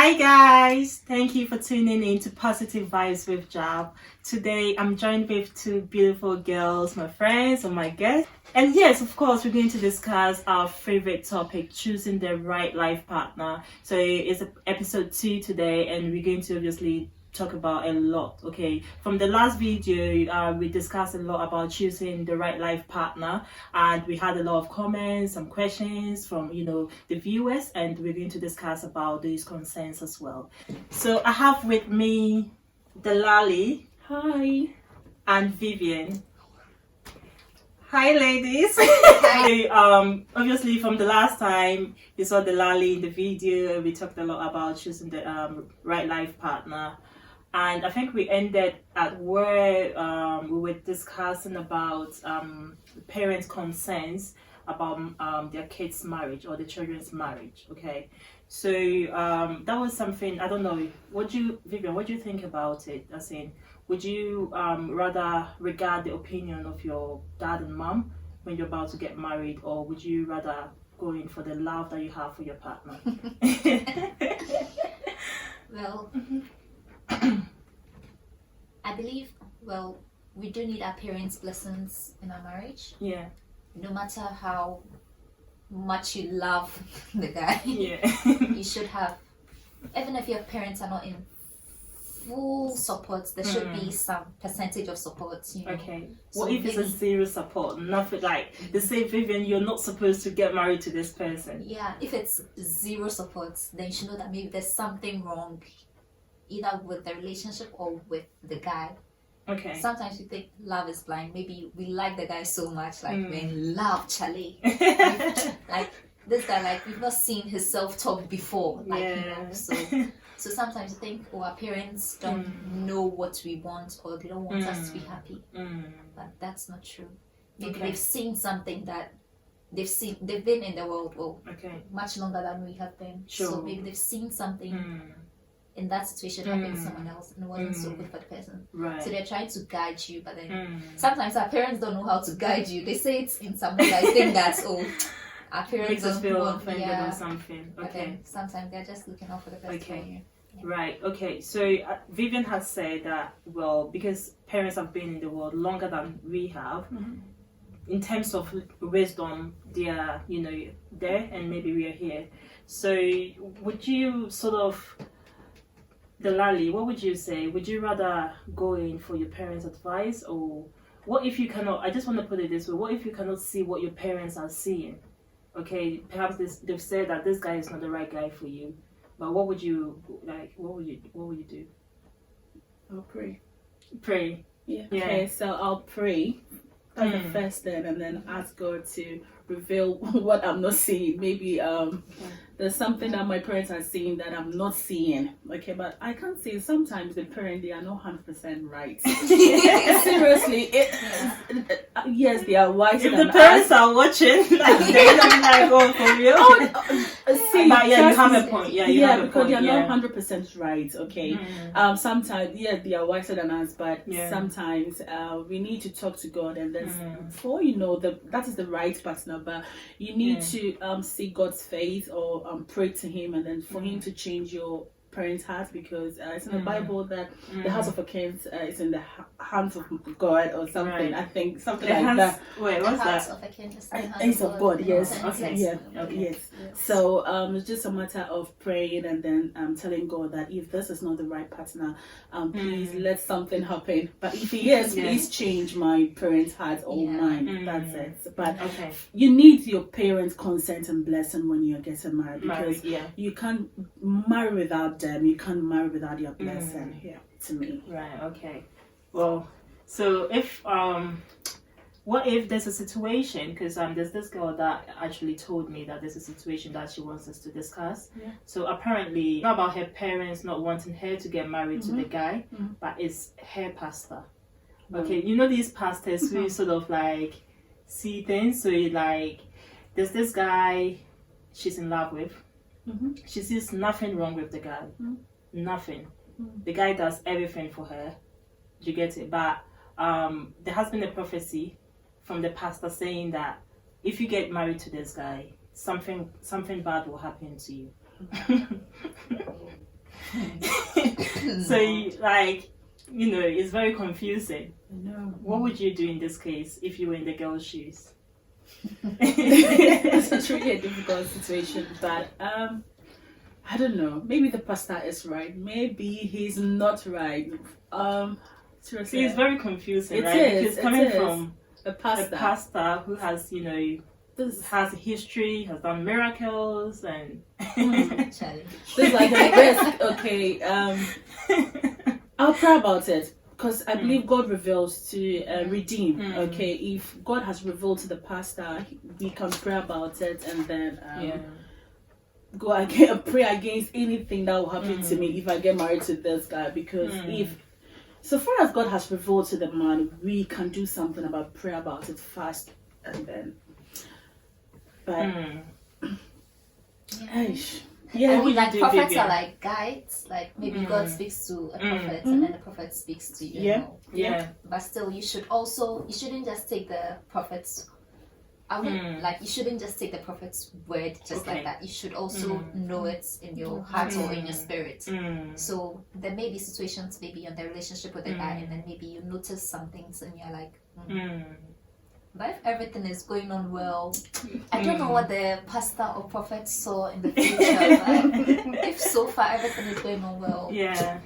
Hi guys, thank you for tuning in to Positive Vibes with Jab. Today I'm joined with two beautiful girls, my friends and my guests. And yes, of course, we're going to discuss our favorite topic, choosing the right life partner. So it's episode 2 today, and we're going to obviously talk about a lot. Okay, from the last video we discussed a lot about choosing the right life partner, and we had a lot of comments, some questions from the viewers, and we're going to discuss about these concerns as well. So I have with me Delali. Hi. And Vivian. Hi ladies. Hi. Obviously from the last time you saw Delali in the video, we talked a lot about choosing the right life partner. And I think we ended at where we were discussing about parents' concerns about their kids' marriage or the children's marriage. Okay, so that was something, I don't know. Vivian, what do you think about it? As in, would you rather regard the opinion of your dad and mom when you're about to get married, or would you rather go in for the love that you have for your partner? Well. I believe, we do need our parents' blessings in our marriage. Yeah. No matter how much you love the guy, yeah, you should have, even if your parents are not in full support, there should be some percentage of support. Okay. So what if it's a zero support? Nothing, like they say, Vivian, you're not supposed to get married to this person. Yeah, if it's zero support, then you should know that maybe there's something wrong either with the relationship or with the guy. Okay. Sometimes we think love is blind. Maybe we like the guy so much, like we're in love, Charlie. Like this guy, like we've not seen his self-talk before. Like so sometimes you think, our parents don't know what we want, or they don't want us to be happy. But that's not true. Maybe they've seen something that they've been in the world much longer than we have been. Sure. So maybe they've seen something in that situation happened to someone else and it wasn't so good for the person. Right. So they're trying to guide you, but then sometimes our parents don't know how to guide you. They say it in some way. I think that's our parents makes us feel offended or yeah. something. But Okay. then sometimes they're just looking out for the best for you. Yeah. Right. Okay. So Vivian has said that because parents have been in the world longer than we have. In terms of wisdom, they are there, and maybe we are here. So would you sort of, Delali, what would you say? Would you rather go in for your parents' advice, or what if you cannot? I just want to put it this way: what if you cannot see what your parents are seeing? Okay, perhaps they've said that this guy is not the right guy for you, but what would you like? What would you do? I'll pray. Pray. Yeah. Okay, so I'll pray. That's the first thing, and then ask God to reveal what I'm not seeing. Maybe there's something that my parents are seeing that I'm not seeing. Okay, but I can't say sometimes the parent, they are not 100% right. Seriously, yes, they are wise. If the parents are watching, like they're gonna be like, "Oh, for real." See, but yeah, you have a point. Yeah, you have a because point. they are not 100% right. Okay, sometimes they are wiser than us, but sometimes we need to talk to God, and then before that is the right partner. But you need to seek God's faith or pray to Him, and then for Him to change your parents' heart, because it's in the Bible that the heart of a king is in the hands of God or something. Right. I think something The like hands, that. Wait, what's The that? heart of a king is the hands Hands of God, yes. Okay. Yeah. Okay. Yes. So it's just a matter of praying, and then telling God that if this is not the right partner, please let something happen. But if he is, please change my parents' heart or mine. That's it. But you need your parents' consent and blessing when you're getting married, because you can't marry without them. You can't marry without your blessing. Yeah, to me. Right. Okay. Well, so if what if there's a situation, because there's this girl that actually told me that there's a situation that she wants us to discuss. So apparently not about her parents not wanting her to get married to the guy, but it's her pastor. Okay, these pastors who sort of like see things. So there's this guy she's in love with. She sees nothing wrong with the guy. Nothing. The guy does everything for her. You get it? But there has been a prophecy from the pastor saying that if you get married to this guy, something bad will happen to you. So, like, you know, it's very confusing. No. What would you do in this case if you were in the girl's shoes? It's really a difficult situation, but I don't know. Maybe the pastor is right. Maybe he's not right. Seriously, See, it's very confusing, It right? is, Because it coming is. from a a pastor. pastor who has, you know, This, has a history, has done miracles, and Charlie. this is like a risk. Okay, I'll pray about it because I believe God reveals to redeem. Okay, if God has revealed to the pastor, we can pray about it and then yeah. go again, pray against anything that will happen to me if I get married to this guy. Because if so far as God has revealed to the man, we can do something about prayer about it fast and then. But eish. Yeah, What I would mean, you like do, prophets Vivian? are like guides. Like maybe God speaks to a prophet, and then the prophet speaks to you. Yeah. Know. Yeah. But still, you shouldn't just take the prophet's. I wouldn't like you shouldn't just take the prophet's word just like that. You should also know it in your heart or in your spirit. So there may be situations maybe in the relationship with the guy, and then maybe you notice some things, and you're like. But if everything is going on well, I don't know what the pastor or prophet saw in the future. But if so far everything is going on well, Yeah.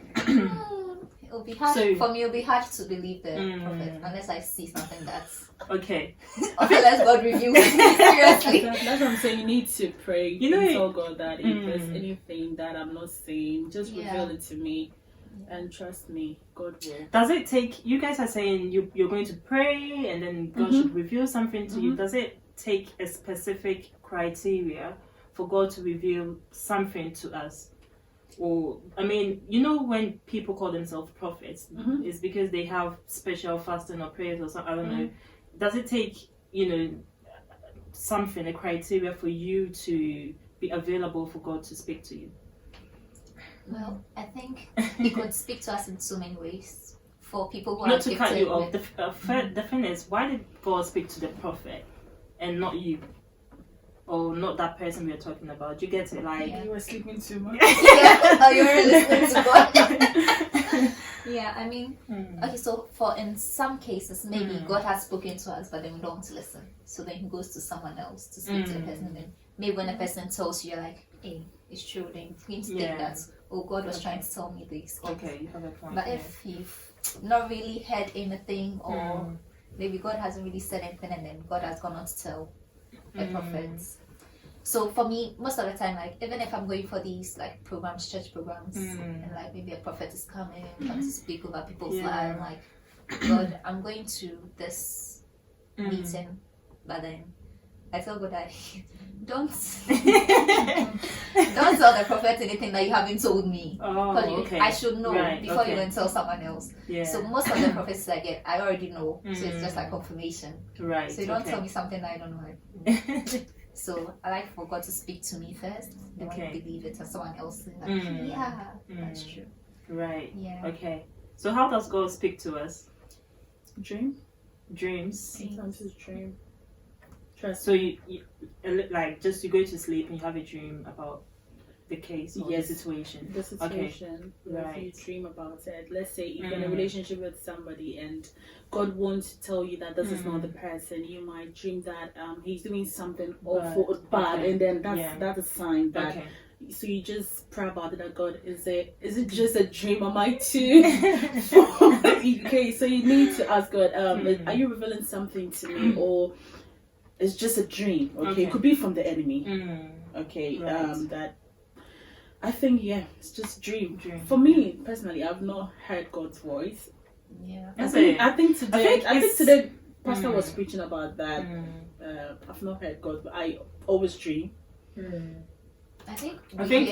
it'll be hard So- for me. It'll be hard to believe the prophet unless I see something that's Okay. unless God reveals it to me seriously. That's what I'm saying. You need to pray. You know, and tell God that if there's anything that I'm not seeing, just Yeah. reveal it to me. And trust me, God will. Does it take, you guys are saying you're going to pray and then God should reveal something to you. Does it take a specific criteria for God to reveal something to us? Or, I mean, you know, when people call themselves prophets, it's because they have special fasting or prayers or something, I don't know. Does it take, you know, something, a criteria for you to be available for God to speak to you? Well, I think He could speak to us in so many ways. For people who Not are to cut gifted you off, with- the thing is, why did God speak to the prophet and not you? Or not that person we are talking about? Do you get it? Like, Yeah. You were sleeping too much. yeah, oh, you're really listening to God. Yeah, I mean, okay, so for in some cases, maybe God has spoken to us, but then we don't want to listen. So then He goes to someone else to speak to the person. Then maybe when the person tells you, you're like, hey, it's true, then you think that, oh, God was trying to tell me this. okay, you have a point. But if you've not really heard anything, or maybe God hasn't really said anything, and then God has gone on to tell the prophets. So for me, most of the time, like even if I'm going for these like programs, church programs, and like maybe a prophet is coming to speak over people's lives, I'm like, God, I'm going to this meeting, but then I tell God that don't tell the prophet anything that you haven't told me. Oh, okay. I should know before you okay. go and tell someone else. Yeah. So most of the prophecies I get, I already know. So it's just like confirmation. Right. So you don't okay. tell me something that I don't know. So I like for God to speak to me first. Then when I believe it, and someone else is like, yeah, that's true. Right. Yeah. Okay. So how does God speak to us? Dream. Dreams. Sometimes it's dream. Trust. So you like just you go to sleep and you have a dream about the case or the situation. The situation. Okay. Right. You dream about it. Let's say if you're in a Mm. relationship with somebody and God wants to tell you that this is not the person, you might dream that he's doing something awful, bad, Okay. and then Yeah. that's a sign that. Okay. So you just pray about it. That God, is it just a dream? Am I too? Okay, so you need to ask God. Are you revealing something to me, or it's just a dream? Okay, it could be from the enemy. Okay, Right. that I think it's just a dream. Dream. For me personally, I've not heard God's voice. Yeah. That's I it. think today, I think it's- today, Pastor was preaching about that. I've not heard God, but I always dream. I think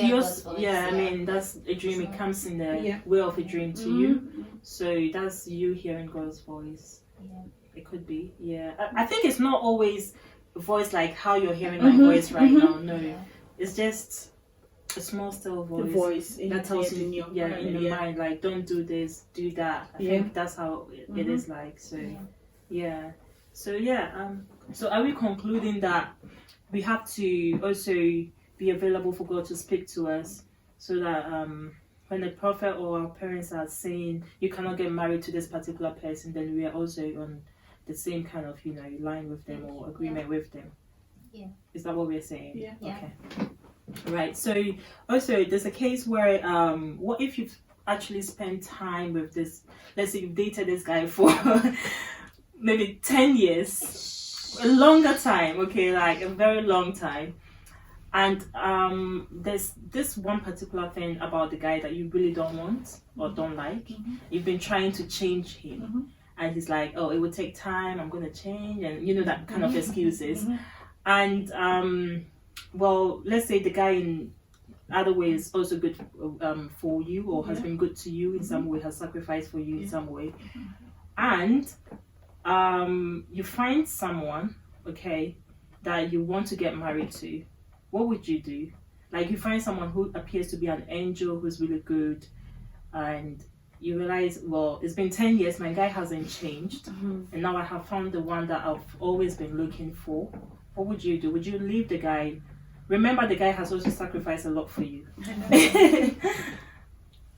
yours, God's voice, I mean, that's a dream. It comes in the Yeah. way of a dream to you. Mhm. So that's you hearing God's voice. Yeah. It could be. Yeah. I think it's not always a voice like how you're hearing my voice right now. No. Yeah. It's just a small, still The voice. voice in That tells your you, in your in mind. your mind, like, don't do this, do that. I think that's how it is like. So, yeah. So, so are we concluding that we have to also be available for God to speak to us so that when the prophet or our parents are saying you cannot get married to this particular person, then we are also on the same kind of, line with them or agreement with them. Yeah. Is that what we're saying? Yeah. Okay. Right. So also there's a case where what if you've actually spent time with this, let's say you've dated this guy for maybe 10 years, a longer time, okay, like a very long time. And there's this one particular thing about the guy that you really don't want or don't like. You've been trying to change him. And he's like, oh, it will take time, I'm going to change. And that kind of excuses. And, well, let's say the guy in other ways also good for you or has been good to you in some way, has sacrificed for you in some way. And you find someone, okay, that you want to get married to. What would you do? Like you find someone who appears to be an angel, who's really good, and you realize, well, it's been 10 years, my guy hasn't changed, and now I have found the one that I've always been looking for. What would you do? Would you leave the guy? Remember, the guy has also sacrificed a lot for you.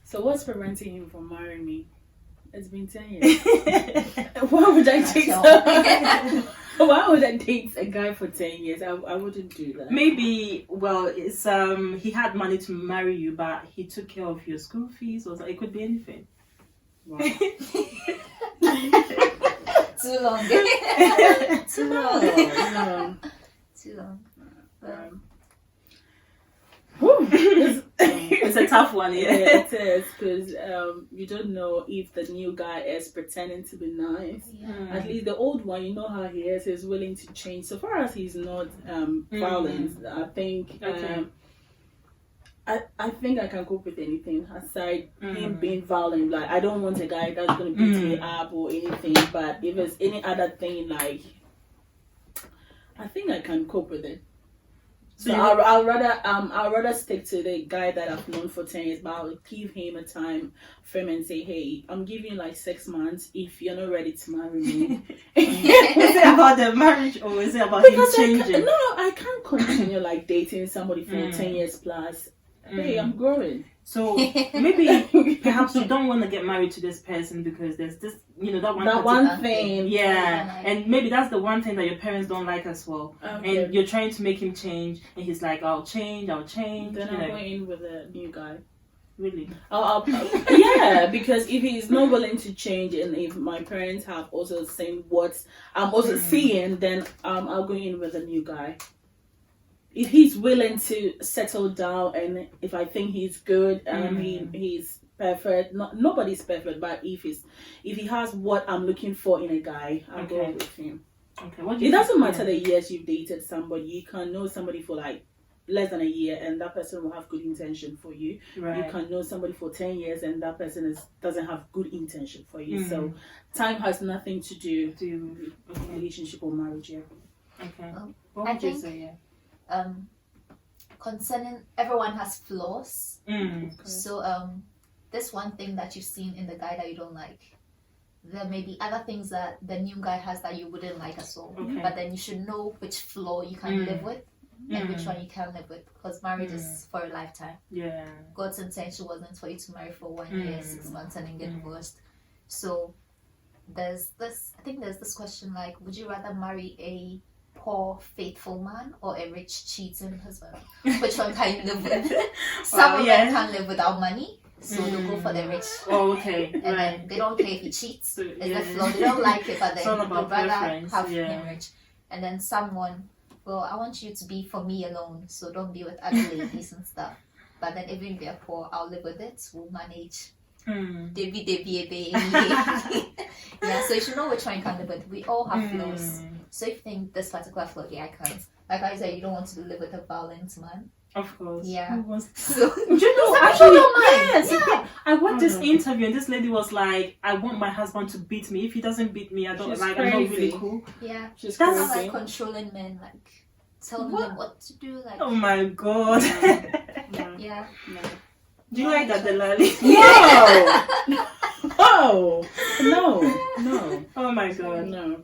So what's preventing him from marrying me? It's been 10 years. Why would I date Why would I date a guy for 10 years? I wouldn't do that. Maybe, well, it's he had money to marry you, but he took care of your school fees, or it could be anything. Wow. Too long. Too long. No. Too long. It's a tough one, Yeah, it is, because you don't know if the new guy is pretending to be nice. At least the old one, you know how he is, he's willing to change. So far as he's not violent, I think I think I can cope with anything aside him being violent. Like, I don't want a guy that's going to beat me up or anything, but if it's any other thing, like, I think I can cope with it. So I'll rather stick to the guy that I've known for 10 years, but I'll give him a time frame and say, hey, I'm giving you like 6 months. If you're not ready to marry me, is it about the marriage or is it about him changing? I can't continue like dating somebody for 10 years plus. Hey, I'm growing. So maybe perhaps you don't want to get married to this person because there's this, that one thing. Yeah, and maybe that's the one thing that your parents don't like as well. Okay. And you're trying to make him change, and he's like, I'll change. Then I'm going in with a new guy. Really? Yeah, because if he's not willing to change, and if my parents have also seen what I'm also seeing, then I'll go in with a new guy. If he's willing to settle down, and if I think he's good, he's perfect. Nobody's perfect, but if he has what I'm looking for in a guy, I'll go with him. Okay. It doesn't matter the years you've dated somebody. You can know somebody for like less than a year, and that person will have good intention for you. Right. You can know somebody for 10 years, and that person doesn't have good intention for you. So time has nothing to do with relationship or marriage. Yeah. Okay. What would you say? Yeah. Concerning, everyone has flaws. Okay. So there's one thing that you've seen in the guy that you don't like. There may be other things that the new guy has that you wouldn't like as well. Okay. But then you should know which flaw you can live with and which one you can live with, because marriage is for a lifetime. Yeah. God's intention wasn't for you to marry for 1 year, 6 months, and then get divorced. So there's this question like, would you rather marry a poor faithful man or a rich cheating husband? Which one can you live with? Some men can live without money, so they'll go for the rich. Oh, okay. And then they don't care if he cheats. It's a flaw. They don't like it, but then they'd rather have him rich. And then someone, well, I want you to be for me alone, so don't be with other ladies and stuff. But then even if they're poor, I'll live with it. We'll manage. Yeah, so you should know which one you can live with. We all have flaws. So if you think this particular flaw, I can't. Like I said, you don't want to live with a violent man. Of course. Yeah. So, do you know, actually, yes. Yeah. I watched this interview and this lady was like, I want my husband to beat me. If he doesn't beat me, I don't I'm not really cool. Yeah. That's like controlling men, like telling them what to do. Like, oh my God. Yeah. No. Do you like that, Delali? No. Oh my God. No.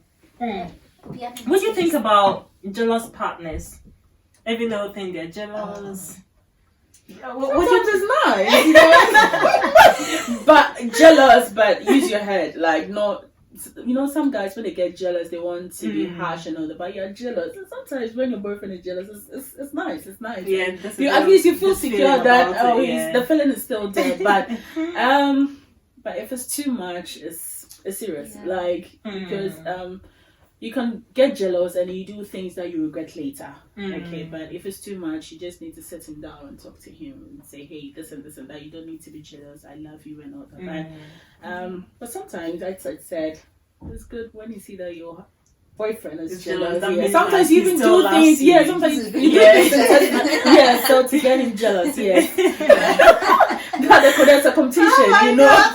What do you think about jealous partners? Every little thing they're jealous. Sometimes it's nice, you know? But jealous, but use your head, like not. You know, some guys when they get jealous, they want to be harsh and all that. But you're jealous. And sometimes when your boyfriend is jealous, it's nice. It's nice. Yeah, at least you feel secure that the feeling is still there. But if it's too much, it's serious. Yeah. Like because you can get jealous and you do things that you regret later. Okay, but if it's too much, you just need to sit him down and talk to him and say, hey, this and this and that. You don't need to be jealous. I love you and all that. But sometimes I said it's good when you see that your boyfriend is jealous. Yeah. Sometimes you even do things. Yeah, sometimes you do things. So to get him jealous. Yeah, that's a competition. You know.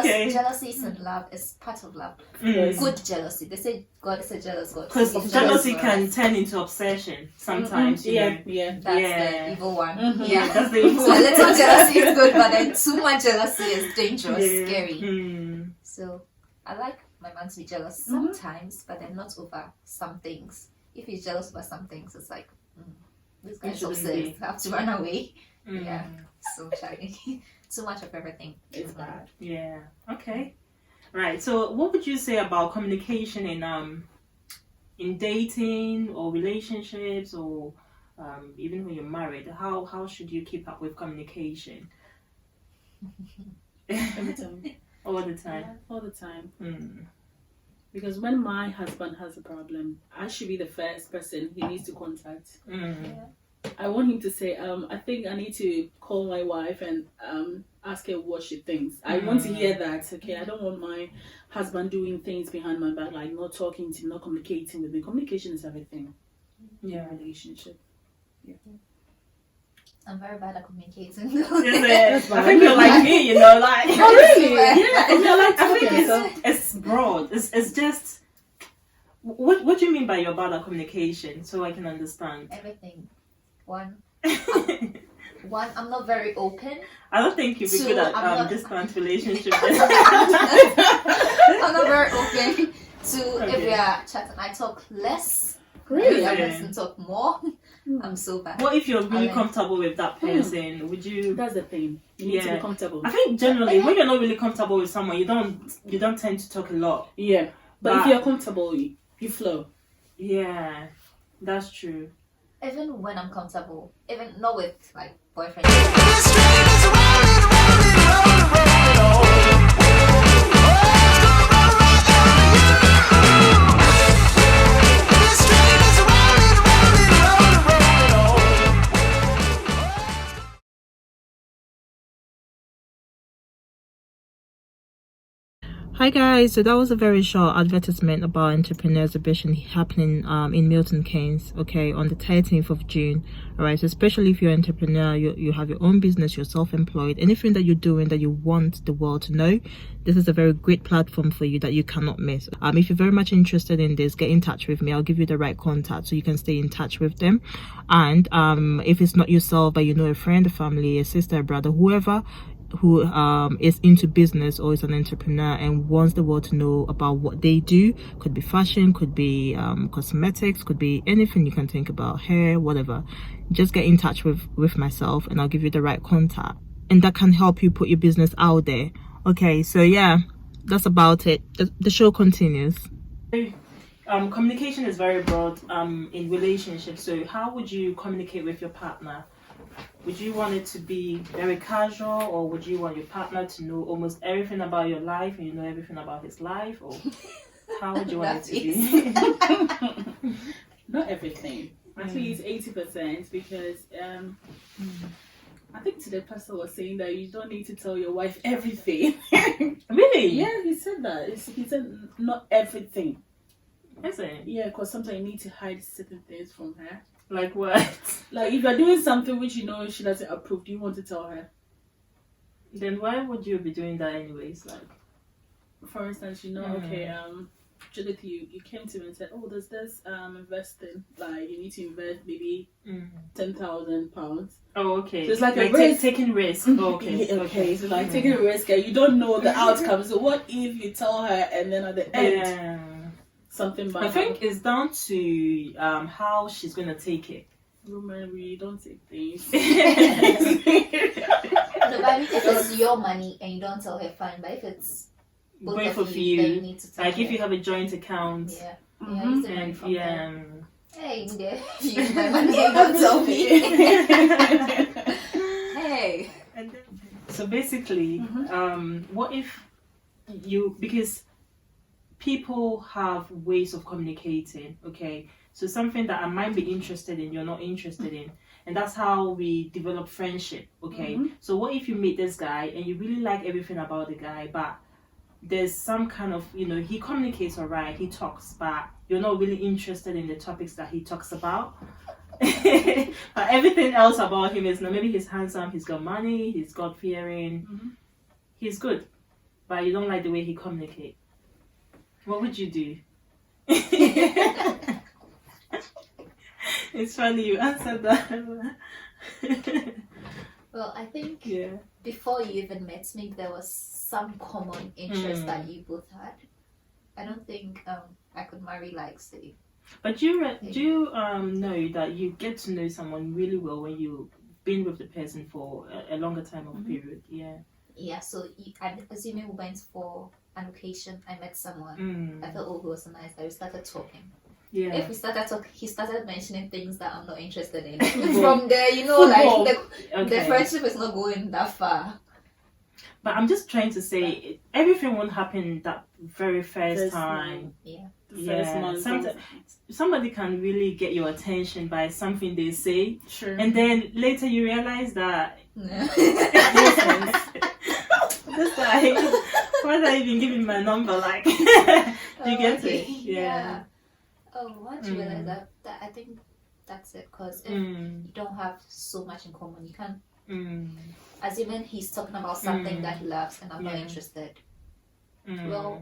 Jealousy and love is part of love. Good jealousy. They say God is a jealous God. Because jealousy can turn into obsession sometimes. That's the evil one. Yeah, that's the evil one. So a little jealousy is good, but then too much jealousy is dangerous, scary. So I like my man to be jealous sometimes, but then not over some things. If he's jealous over some things, it's like this guy's obsessed. I have to run away. Yeah, so challenging. Too much of everything is bad. Yeah. Okay. Right. So, what would you say about communication in dating or relationships or even when you're married? How should you keep up with communication? Every time. All the time. Yeah, all the time. Because when my husband has a problem, I should be the first person he needs to contact. I want him to say, I think I need to call my wife and ask her what she thinks. I want to hear that, okay? I don't want my husband doing things behind my back, like not talking to me, not communicating with me. Communication is everything. Yeah, relationship. Yeah. I'm very bad at communicating. I think you're like me, you know, like. Oh, really? Yeah, I like talking. I think it's broad. It's just. What do you mean by you're bad at communication? So I can understand. Everything. One, I'm not very open. I don't think you'd be good at distant relationships. I'm not very open to if we are chatting. I talk less. Really? I person talk more. I'm so bad. What if you're really comfortable with that person? Would you? That's the thing. You need to be comfortable. I think generally when you're not really comfortable with someone, you don't tend to talk a lot. Yeah, but if you're comfortable, you flow. Yeah, that's true. Even when I'm comfortable, even not with like boyfriend. Hi guys, so that was a very short advertisement about entrepreneur exhibition happening in Milton Keynes, okay, on the 13th of June. All right, so especially if you're an entrepreneur, you have your own business, you're self-employed, anything that you're doing that you want the world to know, this is a very great platform for you that you cannot miss. If you're very much interested in this, get in touch with me. I'll give you the right contact so you can stay in touch with them. And if it's not yourself, but you know a friend, a family, a sister, a brother, whoever who is into business or is an entrepreneur and wants the world to know about what they do, could be fashion, could be cosmetics, could be anything you can think about, hair, whatever, just get in touch with myself and I'll give you the right contact, and that can help you put your business out there. Okay, so yeah, that's about it. The show continues. Communication is very broad in relationships. So how would you communicate with your partner? Would you want it to be very casual, or would you want your partner to know almost everything about your life and you know everything about his life? Or how would you want it to be? Not everything. At least 80%, because I think today pastor was saying that you don't need to tell your wife everything. Really? Yeah, he said that. He said not everything. Is it? Yeah, because sometimes you need to hide certain things from her. Like what? Like if you're doing something which you know she doesn't approve, do you want to tell her? Then why would you be doing that anyways? Like, for instance, you know, okay, Judith, you came to me and said, oh, there's this investing, like you need to invest maybe £10,000. Oh, okay. So it's like a risk. Taking risk. Oh, okay. Okay. So like taking a risk, and you don't know the outcome. So what if you tell her and then at the end something bad. I think it's down to how she's gonna take it. Rosemary, don't take things. No, but if it's your money and you don't tell her, fine. But if it's Both of then you, you need to tell like her. if you have a joint account, Yeah. Mhm. Yeah, use the money and from there. Hey, there. You use my money and don't tell me. Hey. And then, so basically, what if because people have ways of communicating, okay? So something that I might be interested in, you're not interested in. And that's how we develop friendship, okay? So what if you meet this guy and you really like everything about the guy, but there's some kind of, he communicates all right, he talks, but you're not really interested in the topics that he talks about. But everything else about him is, maybe he's handsome, he's got money, he's God-fearing, he's good, but you don't like the way he communicates. What would you do? It's funny you answered that. Well, I think Yeah. before you even met me, there was some common interest that you both had. I don't think I could marry like say. But do you know that you get to know someone really well when you've been with the person for a longer time of period? Yeah. Yeah, so I'm assuming we went for an occasion. I met someone. I thought, he was nice. That we started talking. Yeah. If we started talking, he started mentioning things that I'm not interested in. From there, like the friendship is not going that far. But I'm just trying to say, everything won't happen that very first time. Yeah. Somebody can really get your attention by something they say, Sure. and then later you realize that this guy, why did I even give him my number? Like, you get it? Yeah. Oh, once you realize that I think that's it. Because if you don't have so much in common, you can't. Assuming he's talking about something that he loves and I'm not interested. Well,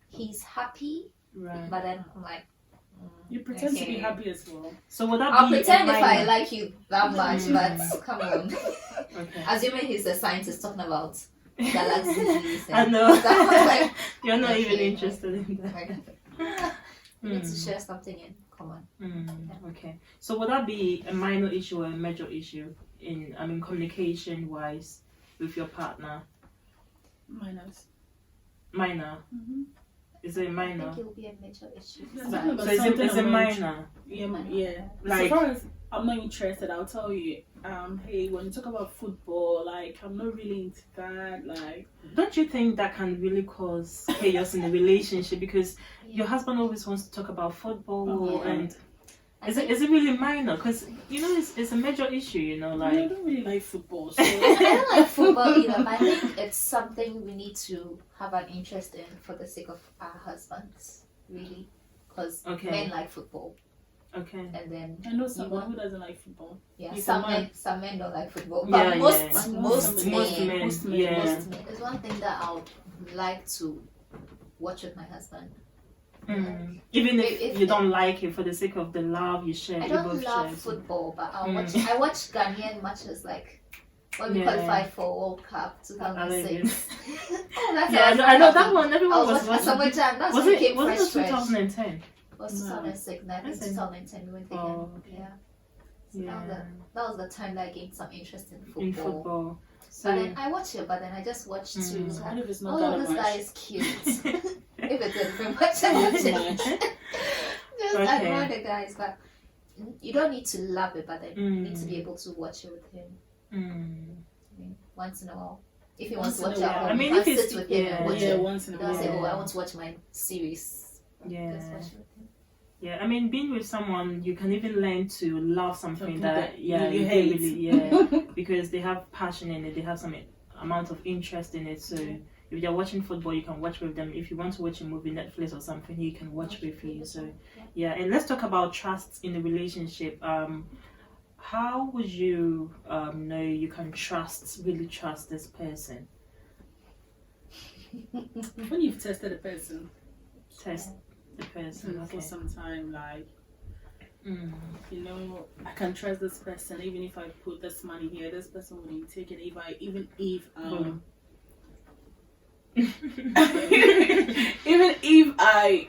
he's happy, Right. but then I'm like, You pretend to be happy as well. So would that I'll be pretend a if minor? I like you that much, but come on. Okay. Assuming he's a scientist talking about galaxies. I know. Like, You're not even okay. interested in that. like, we need to share something in common. Okay. So would that be a minor issue or a major issue in communication wise with your partner? Minor. Is it I minor? think it will be a major issue. So is it minor? Yeah. Like, so far as I'm not interested, I'll tell you, hey, when you talk about football, like, I'm not really into that, like. don't you think that can really cause chaos in the relationship? Because your husband always wants to talk about football, and is it really minor? Because it's a major issue, like. I don't really like football, so. I don't like football either, but I think it's something we need to have an interest in for the sake of our husbands, really. Because men like football. Okay. And then I know someone who doesn't like football. yeah, He's some a man. men don't like football. Yeah, But most men. Yeah. It's one thing that I would like to watch with my husband. Even if you don't like it, for the sake of the love you share, I you don't both love share. football, but I watch Ghanaian matches like when we qualified for World Cup 2006. Oh, that's I know that one. Everyone was watching. watching. That's Was when it? came Was it fresh. 2010? It was 2006. No, I think 2010 we went again. Oh, okay. Yeah. So Yeah. that was the time that I gained some interest in football. In football. But then I watch it, but then I just watch to What if it's not oh, that this much? guy is cute. If it's a very much, I watch it. Just admire the guys, but you don't need to love it, but then you need to be able to watch it with him. I mean, once in a while. If he wants to watch it, I mean, if it's sit with him and watch it. once in a Don't say, while. I want to watch my series. Yeah. Just watch it with him. Yeah, I mean, being with someone, you can even learn to love something that you you hate. really, because they have passion in it, they have some amount of interest in it. So if you're watching football, you can watch with them. If you want to watch a movie, Netflix or something, you can watch with you. So yeah, and let's talk about trust in the relationship. How would you know you can really trust this person? When you've tested a person Test the person for some time, like, I can trust this person. Even if I put this money here, this person wouldn't take it. Even if I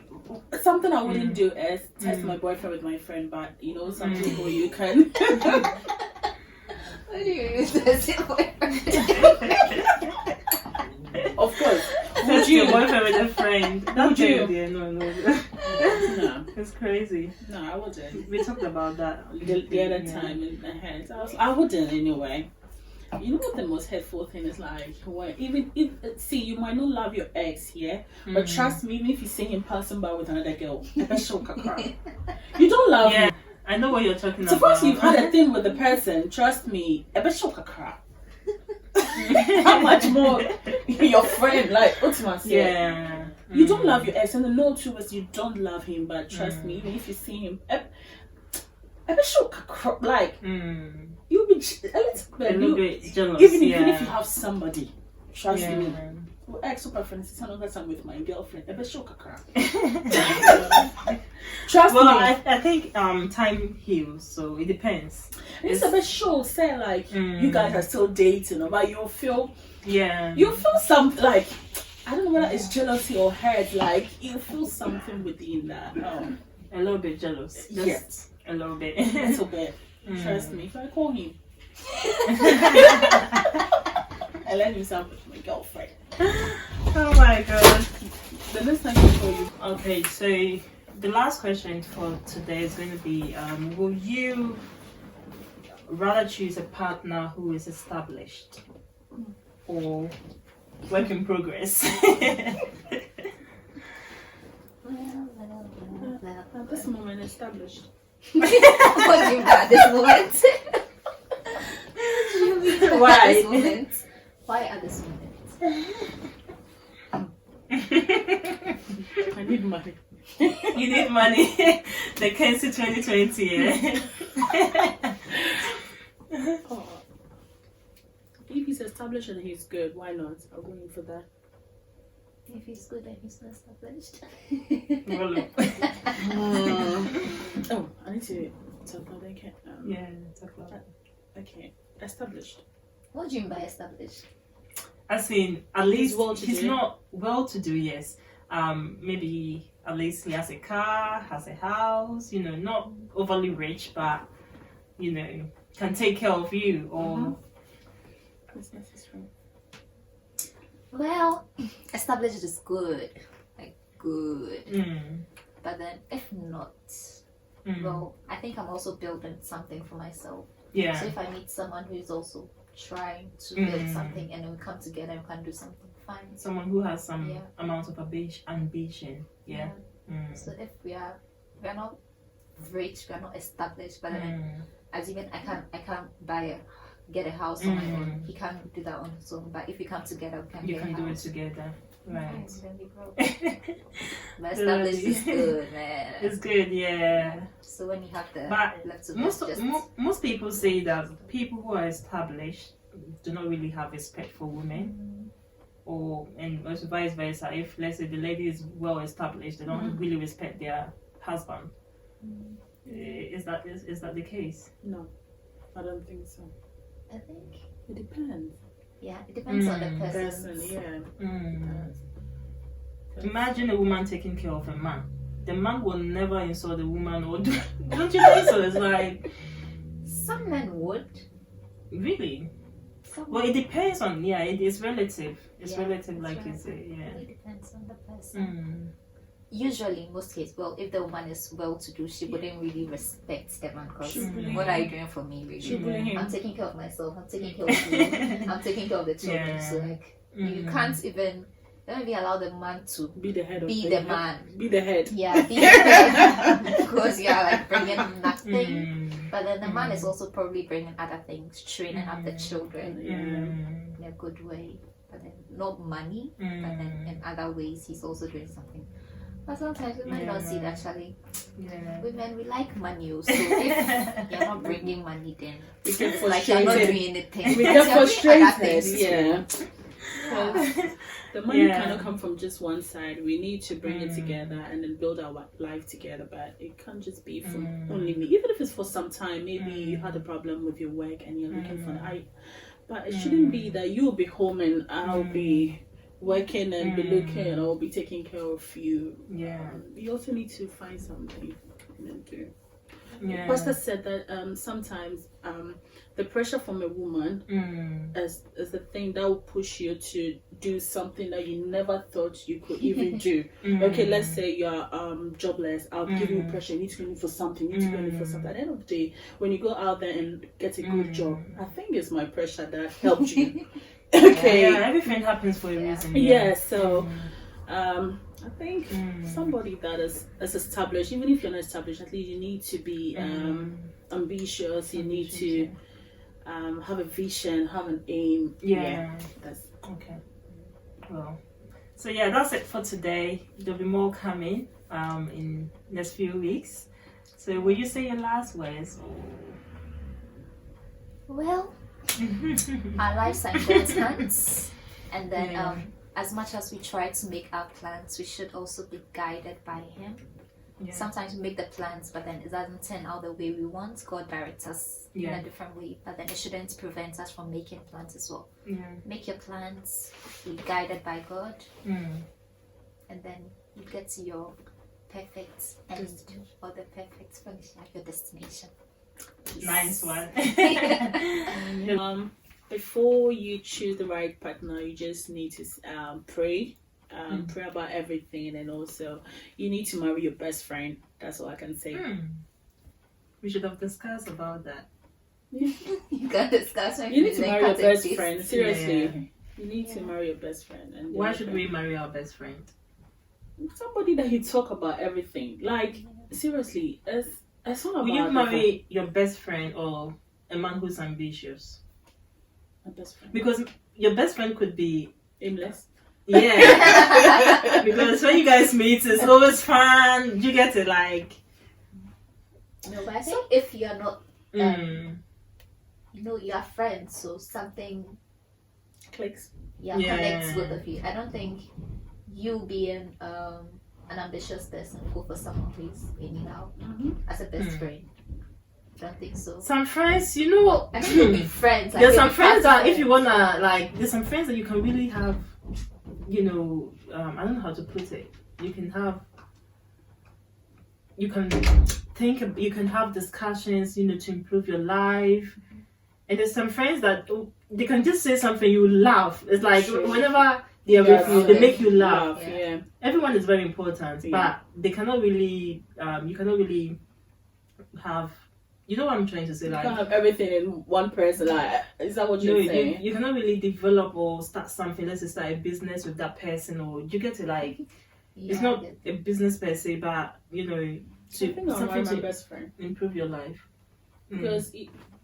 something I wouldn't do is test my boyfriend with my friend, but you know, some people you can. What do you use this boyfriend? Of course. Would you boyfriend with a friend? Would you? Yeah, no. No, It's crazy. no, I wouldn't. We talked about that The other time in the head, I wouldn't anyway. You know what the most hurtful thing is like? When even if see, you might not love your ex, yeah, but trust me, even if you see him passing by with another girl, you don't love him. I know what you're talking about. Suppose you've had a thing with the person, trust me, how much more your friend, like ultimately. Yeah. You don't love your ex, and the no two is you don't love him, but trust me, even if you see him, like you'll be A little bit jealous. even if you have somebody, trust me. Well, ex super friends is another time with my girlfriend. Trust me. I think time heals, so it depends. It's a bit show say like you guys are still dating, but you'll feel something like I don't know whether it's jealousy or hurt. Like you feel something within that. A little bit jealous. Just a little bit. A little bit. Trust me. If I call him, I let him sound with my girlfriend. Oh my god. The next time I call you. Okay, so the last question for today is going to be: will you rather choose a partner who is established or work in progress? At this moment, established. What do you mean at this moment? Why? At this moment? Why at this moment? I need money. You need money. The Kenzie 2020. Yeah. If he's established and he's good, why not? I'll go in for that. If he's good and he's not established. Oh, I need to talk about that. Yeah, talk about that. Okay, established. What do you mean by established? As in, at least well-to-do. he's not well-to-do. Yes, maybe at least he has a car, has a house. You know, not overly rich, but you know, can take care of you. Or It's necessary. Well, established is good. Like, good. But then, if not, well, I think I'm also building something for myself. yeah, So if I meet someone who is also trying to build something and then we come together and we can do something, fine. someone who has some amount of ambition. Yeah. So if we're not rich, we're not established, but then as even I can't get a house on my own. He can't do that on his own. But if we come together, we can You get can a do it house. together. Right. Then we broke. But established is good, man. It's good, yeah. So when you have the But left to most people say that people who are established do not really have respect for women, and also vice versa. If let's say the lady is well established, they don't really respect their husband. Is that the case? No, I don't think so. I think It depends. it depends on the person. Person, yeah. Imagine a woman taking care of a man. The man will never insult the woman, or don't you think so? It's like Some men would. really. Some Well, it depends on it is relative. It's Yeah, relative, it's like you relative. say, It depends on the person. Usually, in most cases, well, if the woman is well-to-do, she wouldn't really respect the man because She wouldn't. what are you doing for me, really? She bullying him. I'm taking care of myself. I'm taking care of you. I'm taking care of the children. Yeah. So like, you can't even don't even allow the man to Be the head of be the man. Be the head. Yeah, be the head because you're like bringing nothing. But then the man is also probably bringing other things, training up the children in a good way. But then not money, but then in other ways he's also doing something. But sometimes we might not see that actually. Women, we like money. So if you're not bringing money, then We get it's like you're not frustrated. doing anything. We You're get doing other frustrated. things. Yeah. Because the money Yeah. cannot come from just one side. We need to bring it together and then build our life together. But it can't just be from only me. Even if it's for some time, maybe you had a problem with your work and you're looking for But it shouldn't be that you'll be home and I'll be working and be looking or be taking care of you. Yeah. You also need to find something and do. Yeah. Pastor said that sometimes the pressure from a woman is the thing that will push you to do something that you never thought you could even do. Okay, let's say you're jobless. I'll give you pressure. You need to go in for something. You need to go in for something. At the end of the day, when you go out there and get a good job, I think it's my pressure that helped you. Okay. Yeah, everything happens for a reason. Yeah, so I think somebody that is established, even if you're not established, at least you need to be ambitious. You need to have a vision, have an aim. Yeah. That's okay. Well, so yeah, that's it for today. There'll be more coming in next few weeks. So will you say your last words? Well, our lives are in God's hands, and then as much as we try to make our plans, we should also be guided by Him. Yeah. Sometimes we make the plans, but then it doesn't turn out the way we want. God directs us in a different way, but then it shouldn't prevent us from making plans as well. Make your plans, be guided by God, and then you get to your perfect end or the perfect finish, like your destination. Nice one. Before you choose the right partner, you just need to pray. Pray about everything, and also you need to marry your best friend. That's all I can say. We should have discussed about that. You can discuss. You need to marry your best friend. Seriously, you need to marry your best friend. And why should we marry our best friend? Somebody that you talk about everything. Like seriously, it's all about. Will you marry your best friend or a man who's ambitious? My best friend. Because your best friend could be aimless. Yeah. Because when you guys meet, it's always fun. You get to like. No, but I think if you're not, you know, you're friends, so something clicks. Connects both of you. I don't think you being an ambitious person go for someone who's anyhow as a best friend. I don't think so. Some friends, you know, I think you'll be friends. Like, there's some friends that if you wanna like, there's some friends that you can really have. You know, I don't know how to put it. You can think, you can have discussions, you know, to improve your life. And there's some friends that they can just say something, you laugh. It's like whenever they are with you, they make you laugh. Yeah. Everyone is very important, but they cannot really, you cannot really have. You know what I'm trying to say? You like, can't have everything in one person. Like, is that what you're saying? You cannot really develop or start something. Let's just start a business with that person, or you get to like. It's not a business per se, but you know, something to my best friend. Improve your life. Because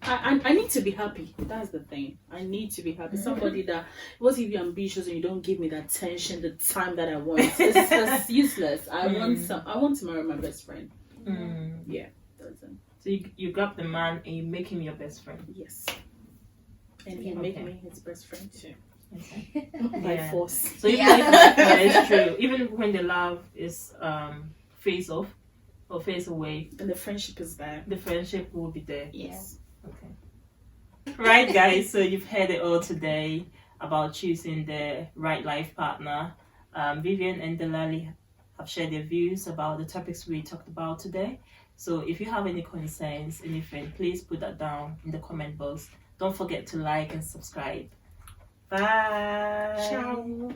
I need to be happy. That's the thing. I need to be happy. Somebody that was if you're ambitious and you don't give me that attention, the time that I want. It's useless. I want to marry my best friend. Yeah, that's it. So you grab the man and you make him your best friend. Yes. And he make me his best friend too. Okay. By force. So even it's true. Even when the love is face off or face away, and the friendship is there. The friendship will be there. Yes. Okay. Right, guys. So you've heard it all today about choosing the right life partner. Vivian and Delali have shared their views about the topics we talked about today. So if you have any concerns, anything, please put that down in the comment box. Don't forget to like and subscribe. Bye. Ciao.